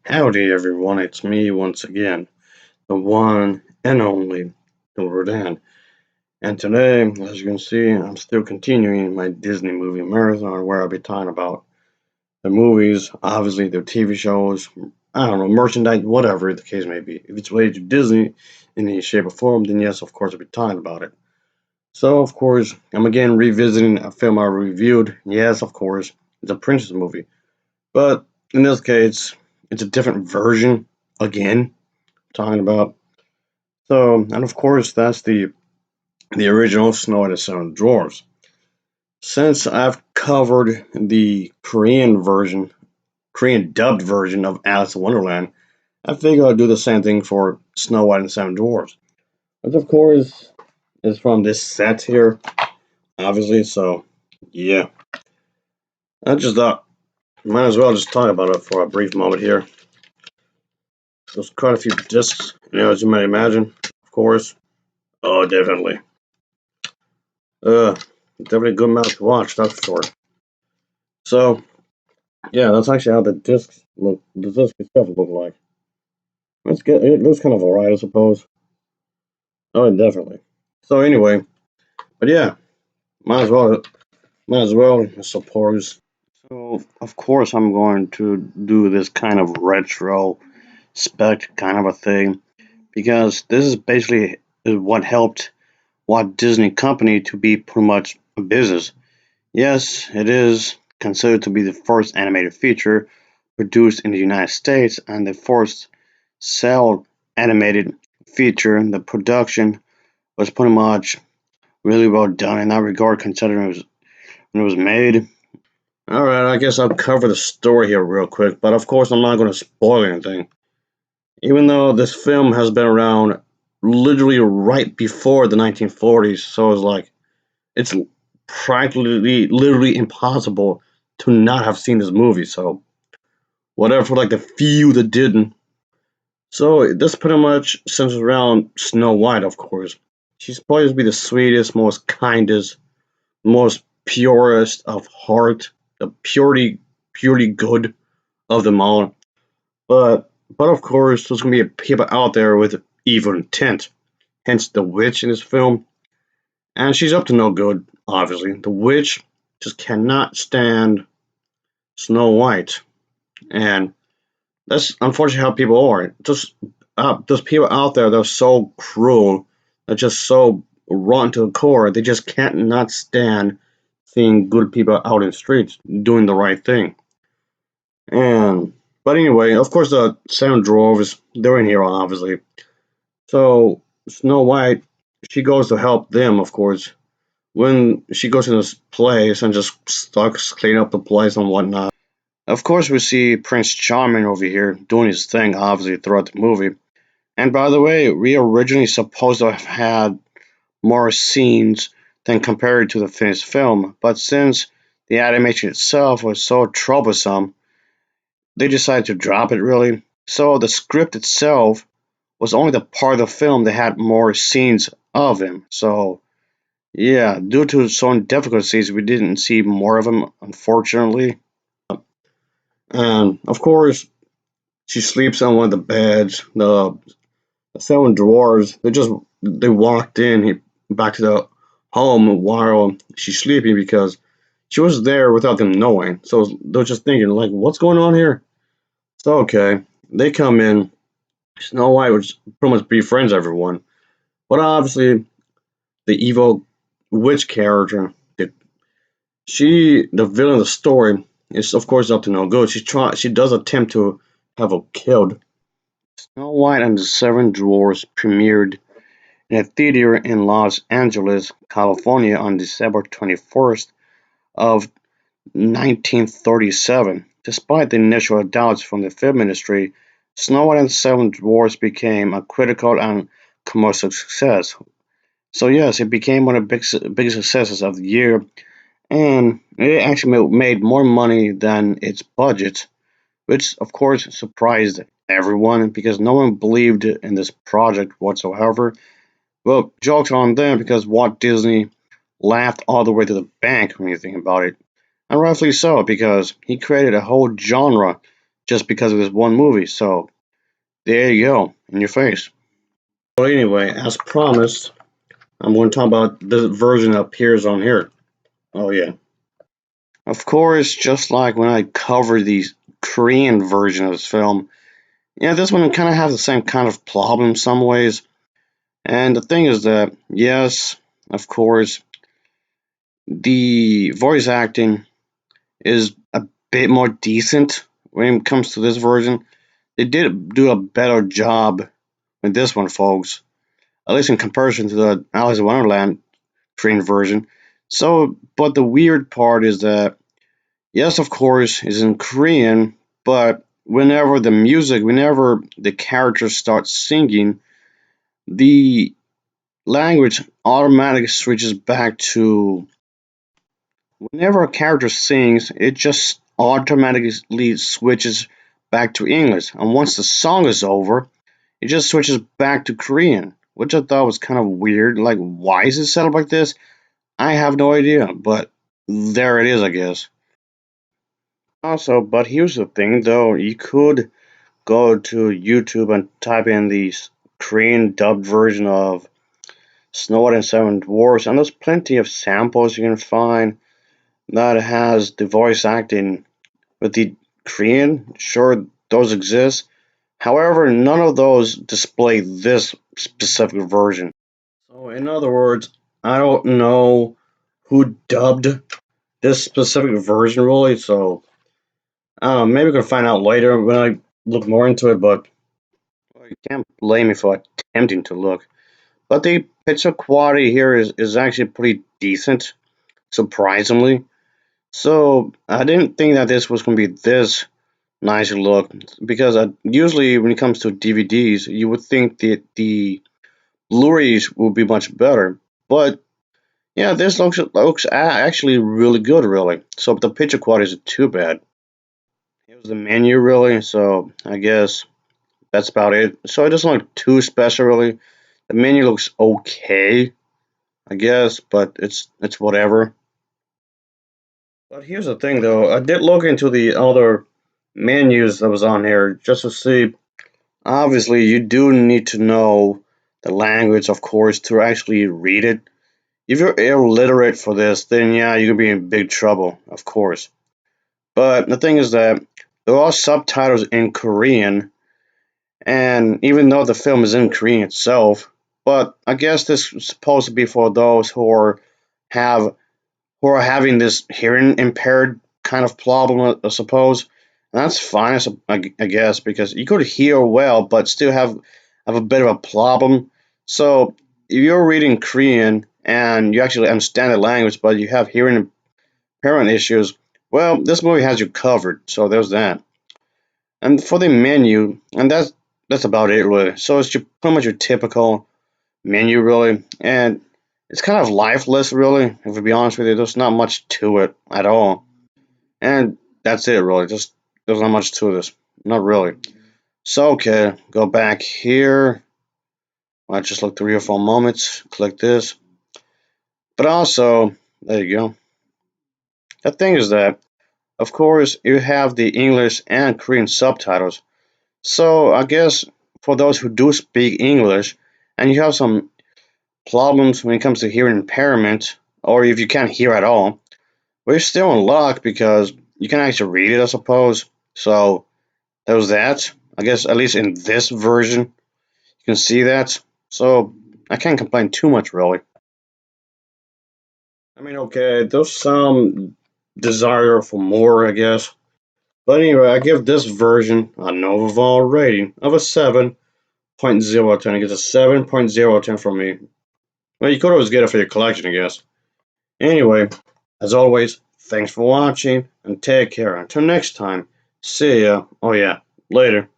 Howdy everyone, it's me once again, the one and only Dan. And today, as you can see, I'm still continuing my Disney movie marathon where I'll be talking about the movies, obviously their TV shows, I don't know, merchandise, whatever the case may be. If it's related to Disney in any shape or form, then yes, of course I'll be talking about it. So, of course, I'm again revisiting a film I reviewed. Yes, of course, it's a princess movie. But in this case, it's a different version again talking about. So, and of course, that's the original Snow White and Seven Dwarfs. Since I've covered the Korean version, Korean dubbed version of Alice in Wonderland, I figure I'll do the same thing for Snow White and Seven Dwarfs. Which, of course, is from this set here, obviously. So, yeah, I just thought might as well just talk about it for a brief moment here. There's quite a few discs, as you might imagine, of course. Oh, definitely. Definitely a good amount to watch, that's for sure. So, yeah, that's actually how the discs look. The disc itself look like. It's good. It looks kind of alright, I suppose. Oh, definitely. So anyway, but yeah, might as well, I suppose. So of course I'm going to do this kind of retro spec kind of a thing because this is basically what helped Walt Disney Company to be pretty much a business. Yes, it is considered to be the first animated feature produced in the United States and the first cell animated feature. The production was pretty much really well done in that regard, considering when it was made. All right, I guess I'll cover the story here real quick, but of course I'm not going to spoil anything. Even though this film has been around literally right before the 1940s, so it's like it's practically literally impossible to not have seen this movie. So whatever for like the few that didn't. So this pretty much centers around Snow White, of course. She's supposed to be the sweetest, most kindest, most purest of heart, the purely good of them all. But of course, there's gonna be people out there with evil intent. Hence the witch in this film, and she's up to no good. Obviously, the witch just cannot stand Snow White, and that's unfortunately how people are. Just there's people out there that are so cruel, that just so rotten to the core. They just can't not stand seeing good people out in the streets doing the right thing. And but anyway, of course the Seven Dwarfs they're in here obviously. So Snow White she goes to help them, of course. When she goes to this place and just starts cleaning up the place and whatnot. Of course, we see Prince Charming over here doing his thing, obviously, throughout the movie. And by the way, we originally supposed to have had more scenes than compared to the finished film, but since the animation itself was so troublesome, they decided to drop it really. So the script itself was only the part of the film that had more scenes of him. So yeah, due to some difficulties, we didn't see more of him, unfortunately. And of course, she sleeps on one of the beds. The seven dwarves, they walked in back to the home while she's sleeping because she was there without them knowing. So they're just thinking like, what's going on here? So okay, they come in. Snow White was pretty much befriends everyone, but obviously the evil witch character, the villain of the story, is of course up to no good. She does attempt to have her killed. Snow White and the Seven Dwarfs premiered in a theater in Los Angeles, California on December 21st of 1937. Despite the initial doubts from the film industry, Snow White and the Seven Dwarfs became a critical and commercial success. So yes, it became one of the biggest successes of the year, and it actually made more money than its budget, which of course surprised everyone because no one believed in this project whatsoever. Well, jokes on them because Walt Disney laughed all the way to the bank when you think about it. And rightfully so, because he created a whole genre just because of this one movie. So there you go, in your face. So anyway, as promised, I'm going to talk about the version that appears on here. Oh yeah. Of course, just like when I covered the Korean version of this film, yeah, this one kind of has the same kind of problem in some ways. And the thing is that, yes, of course, the voice acting is a bit more decent when it comes to this version. They did do a better job with this one, folks, at least in comparison to the Alice in Wonderland Korean version. So, but the weird part is that, yes, of course, it's in Korean, but whenever the characters start singing, the language automatically switches back to whenever a character sings, it just automatically switches back to English. And once the song is over, it just switches back to Korean, which I thought was kind of weird. Like, why is it set up like this? I have no idea, but there it is, I guess. Also, but here's the thing though, you could go to YouTube and type in the Korean dubbed version of Snow White and Seven Dwarfs, and there's plenty of samples you can find that has the voice acting with the Korean. Sure, those exist. However, none of those display this specific version. So, in other words, I don't know who dubbed this specific version really, so maybe we can find out later when I look more into it, but you can't blame me for attempting to look. But the picture quality here is actually pretty decent, surprisingly. So I didn't think that this was going to be this nice to look because usually when it comes to DVDs, you would think that the Blu-rays would be much better. But yeah, this looks actually really good, really. So the picture quality isn't too bad. Here's the menu, really. So I guess that's about it. So it doesn't look too special, really. The menu looks okay, I guess, but it's whatever. But here's the thing, though. I did look into the other menus that was on here just to see. Obviously, you do need to know the language, of course, to actually read it. If you're illiterate for this, then yeah, you could be in big trouble, of course. But the thing is that there are subtitles in Korean, and even though the film is in Korean itself, but I guess this is supposed to be for those have who are having this hearing impaired kind of problem, I suppose. And that's fine, I guess, because you could hear well, but still have a bit of a problem. So if you're reading Korean and you actually understand the language, but you have hearing impairment issues, well, this movie has you covered. So there's that. And for the menu, and that's about it, really. So it's pretty much your typical menu, really, and it's kind of lifeless, really. If to be honest with you, there's not much to it at all, and that's it, really. Just there's not much to this, not really. So okay, go back here. I just look 3 or 4 moments. Click this, but also there you go. The thing is that, of course, you have the English and Korean subtitles. So I guess for those who do speak English, and you have some problems when it comes to hearing impairment, or if you can't hear at all, we're still in luck because you can actually read it, I suppose. So there was that. I guess at least in this version, you can see that. So I can't complain too much, really. I mean, okay, there's some desire for more, I guess. But anyway, I give this version a Novaval rating of a 7.0 10. It gets a 7.0 10 from me. Well, you could always get it for your collection, I guess. Anyway, as always, thanks for watching and take care. Until next time, see ya. Oh, yeah, later.